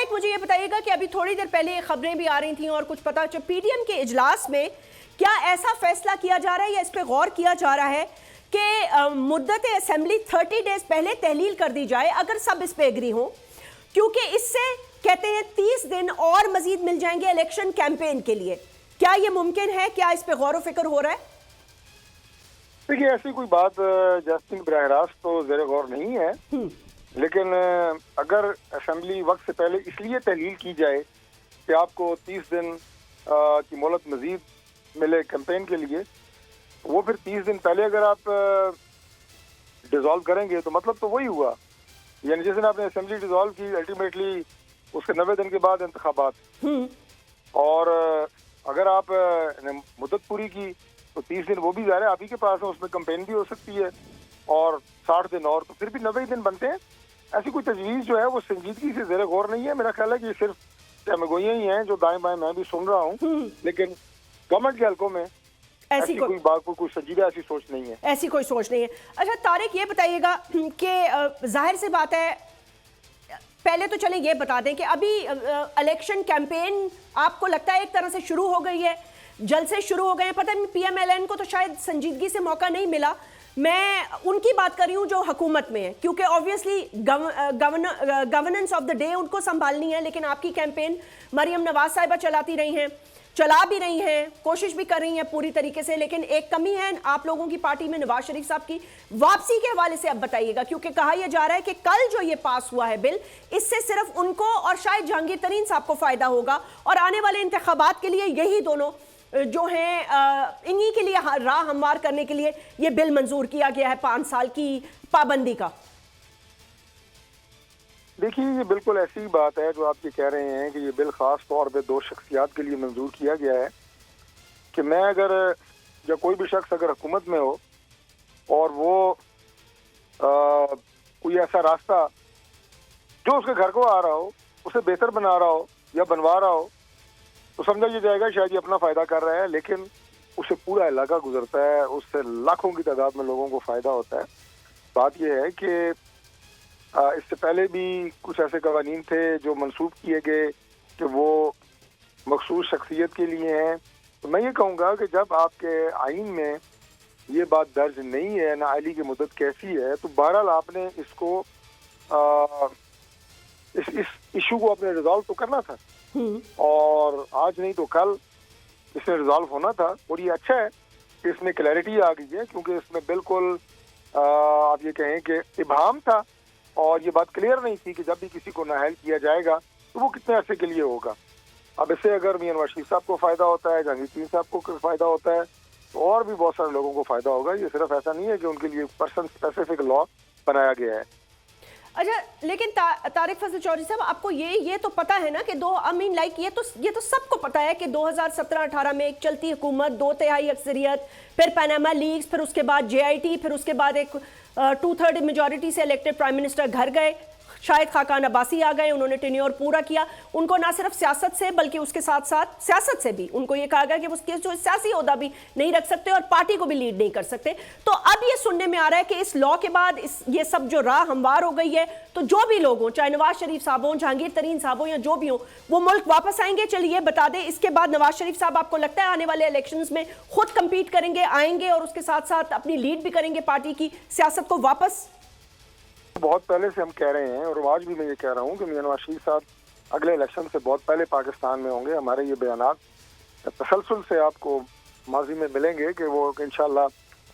طارق مجھے یہ بتائیے گا کہ ابھی تھوڑی دیر پہلے خبریں بھی آ رہی تھیں اور کچھ پتا چلا پی ڈی ایم کے اجلاس میں کیا ایسا فیصلہ کیا جا رہا ہے یا اس پہ غور کیا جا رہا ہے کہ مدت اسمبلی 30 ڈیز پہلے تحلیل کر دی جائے اگر سب اس پہ ایگری ہوں، کیونکہ اس سے کہتے ہیں 30 دن اور مزید مل جائیں گے الیکشن کیمپین کے لیے. کیا یہ ممکن ہے؟ کیا اس پہ غور و فکر ہو رہا ہے؟ دیکھیے ایسی کوئی بات جسٹنگ براہ راست تو زیر غور نہیں ہے، لیکن اگر اسمبلی وقت سے پہلے اس لیے تحلیل کی جائے کہ آپ کو 30 دن کی مہلت مزید ملے کیمپین کے لیے، وہ پھر 30 دن پہلے اگر آپ ڈیزالو کریں گے تو مطلب تو وہی ہوا، یعنی جس دن آپ نے اسمبلی ڈیزالو کی الٹیمیٹلی اس کے 90 دن کے بعد انتخابات، اور اگر آپ نے مدت پوری کی تو 30 دن وہ بھی ظاہر ہے آپ ہی کے پاس ہے، اس میں کمپین بھی ہو سکتی ہے، اور 60 دن اور تو پھر بھی 90 دن بنتے ہیں. ایسی کوئی تجویز جو ہے وہ سنجیدگی سے زیر غور نہیں ہے. میرا خیال ہے کہ یہ صرف چمگوئیاں ہی ہیں جو دائیں بائیں میں بھی سن رہا ہوں، لیکن گورنمنٹ کے حلقوں میں ایسی کوئی بات کوئی سنجیدہ ایسی سوچ نہیں ہے. ایسی کوئی سوچ نہیں ہے. اچھا طارق یہ بتائیے گا کہ ظاہر سی بات ہے، پہلے تو چلیں یہ بتا دیں کہ ابھی الیکشن کیمپین آپ کو لگتا ہے ایک طرح سے شروع ہو گئی ہے، جلسے شروع ہو گئے ہیں. پتہ نہیں پی ایم ایل این کو تو شاید سنجیدگی سے موقع نہیں ملا. میں ان کی بات کر رہی ہوں جو حکومت میں ہے، کیونکہ obviously governance of the day ان کو سنبھالنی ہے، لیکن آپ کی کیمپین مریم نواز صاحبہ چلاتی رہی ہیں، چلا بھی رہی ہیں، کوشش بھی کر رہی ہیں پوری طریقے سے. لیکن ایک کمی ہے آپ لوگوں کی پارٹی میں نواز شریف صاحب کی واپسی کے حوالے سے اب بتائیے گا، کیونکہ کہا یہ جا رہا ہے کہ کل جو یہ پاس ہوا ہے بل، اس سے صرف ان کو اور شاید جہانگیر ترین صاحب کو فائدہ ہوگا، اور آنے والے انتخابات کے لیے یہی دونوں جو ہیں انہی کے لیے راہ ہموار کرنے کے لیے یہ بل منظور کیا گیا ہے 5 سال کی پابندی کا. دیکھیے یہ بالکل ایسی بات ہے جو آپ یہ کہہ رہے ہیں کہ یہ بل خاص طور پہ 2 شخصیات کے لیے منظور کیا گیا ہے کہ میں اگر یا کوئی بھی شخص اگر حکومت میں ہو اور وہ کوئی ایسا راستہ جو اس کے گھر کو آ رہا ہو اسے بہتر بنا رہا ہو یا بنوا رہا ہو تو سمجھا یہ جائے گا شاید یہ اپنا فائدہ کر رہا ہے، لیکن اسے پورا علاقہ گزرتا ہے، اس سے لاکھوں کی تعداد میں لوگوں کو فائدہ ہوتا ہے. بات یہ ہے کہ اس سے پہلے بھی کچھ ایسے قوانین تھے جو منسوخ کیے گئے کہ وہ مخصوص شخصیت کے لیے ہیں. تو میں یہ کہوں گا کہ جب آپ کے آئین میں یہ بات درج نہیں ہے نااہلی کی مدت کیسی ہے، تو بہرحال آپ نے اس کو اس ایشو کو اپنے ریزالو تو کرنا تھا، اور آج نہیں تو کل اس میں ریزالو ہونا تھا. اور یہ اچھا ہے کہ اس میں کلیئرٹی آ گئی ہے، کیونکہ اس میں بالکل آپ یہ کہیں کہ ابہام تھا اور یہ بات کلیئر نہیں تھی کہ جب بھی کسی کو نااہل کیا جائے گا تو وہ کتنے عرصے کے لیے ہوگا. اب اس سے اگر میاں نواز شریف صاحب کو فائدہ ہوتا ہے، جہانگیر ترین صاحب کو فائدہ ہوتا ہے، تو اور بھی بہت سارے لوگوں کو فائدہ ہوگا. یہ صرف ایسا نہیں ہے کہ ان کے لیے پرسن اسپیسیفک لا بنایا گیا ہے. اچھا لیکن طارق فضل چودھری صاحب آپ کو یہ تو پتا ہے نا کہ یہ تو سب کو پتا ہے کہ 2017-18 میں ایک چلتی حکومت 2/3 اکثریت، پھر پاناما لیکس، پھر اس کے بعد جے آئی ٹی، پھر اس کے بعد ایک 2/3 میجورٹی سے الیکٹڈ پرائم منسٹر گھر گئے، شاہد خاقان عباسی آ گئے، انہوں نے ٹینیور پورا کیا. ان کو نہ صرف سیاست سے بلکہ اس کے ساتھ ساتھ سیاست سے بھی ان کو یہ کہا گیا کہ وہ جو سیاسی عہدہ بھی نہیں رکھ سکتے اور پارٹی کو بھی لیڈ نہیں کر سکتے. تو اب یہ سننے میں آ رہا ہے کہ اس لا کے بعد یہ سب جو راہ ہموار ہو گئی ہے، تو جو بھی لوگ ہوں، چاہے نواز شریف صاحب ہوں، جہانگیر ترین صاحب ہوں یا جو بھی ہوں، وہ ملک واپس آئیں گے. چلیے بتا دیں اس کے بعد نواز شریف صاحب آپ کو لگتا ہے آنے والے الیکشنز میں خود کمپیٹ کریں گے، آئیں گے اور اس کے ساتھ ساتھ اپنی لیڈ بھی کریں گے پارٹی کی سیاست کو واپس؟ بہت پہلے سے ہم کہہ رہے ہیں اور آج بھی میں یہ کہہ رہا ہوں کہ میاں نواز شریف صاحب اگلے الیکشن سے بہت پہلے پاکستان میں ہوں گے. ہمارے یہ بیانات تسلسل سے آپ کو ماضی میں ملیں گے کہ وہ انشاءاللہ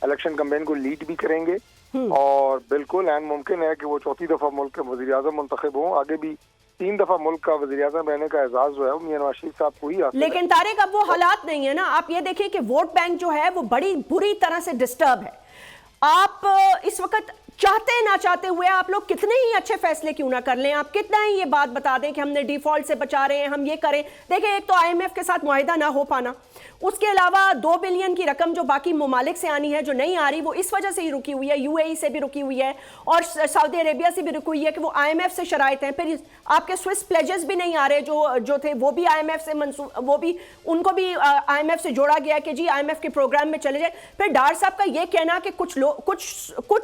الیکشن کمپین کو لیڈ بھی کریں گے، اور بالکل عین ممکن ہے کہ وہ 4تھی دفعہ ملک کے وزیر اعظم منتخب ہوں. آگے بھی 3 دفعہ ملک کا وزیر اعظم رہنے کا اعزاز جو ہے وہ میاں نواز شریف صاحب کو ہی حاصل ہے. لیکن طارق اب وہ حالات نہیں ہے نا. آپ یہ دیکھیں کہ ووٹ بینک جو ہے وہ بڑی بری طرح سے ڈسٹرب ہے. آپ اس وقت چاہتے نہ چاہتے ہوئے آپ لوگ کتنے ہی اچھے فیصلے کیوں نہ کر لیں، آپ کتنا ہی یہ بات بتا دیں کہ ہم نے ڈیفالٹ سے بچا رہے ہیں، ہم یہ کریں. دیکھیں ایک تو آئی ایم ایف کے ساتھ معاہدہ نہ ہو پانا، اس کے علاوہ 2 بلین کی رقم جو باقی ممالک سے آنی ہے جو نہیں آ رہی وہ اس وجہ سے ہی رکی ہوئی ہے، یو اے ای سے بھی رکی ہوئی ہے اور سعودی عربیہ سے بھی رکی ہوئی ہے کہ وہ آئی ایم ایف سے شرائط ہیں. پھر آپ کے سوئس پلیجز بھی نہیں آ رہے جو تھے، وہ بھی آئی ایم ایف سے وہ بھی ان کو بھی آئی ایم ایف سے جوڑا گیا کہ جی آئی ایم ایف کے پروگرام میں چلے جائیں. پھر ڈار صاحب کا یہ کہنا کہ کچھ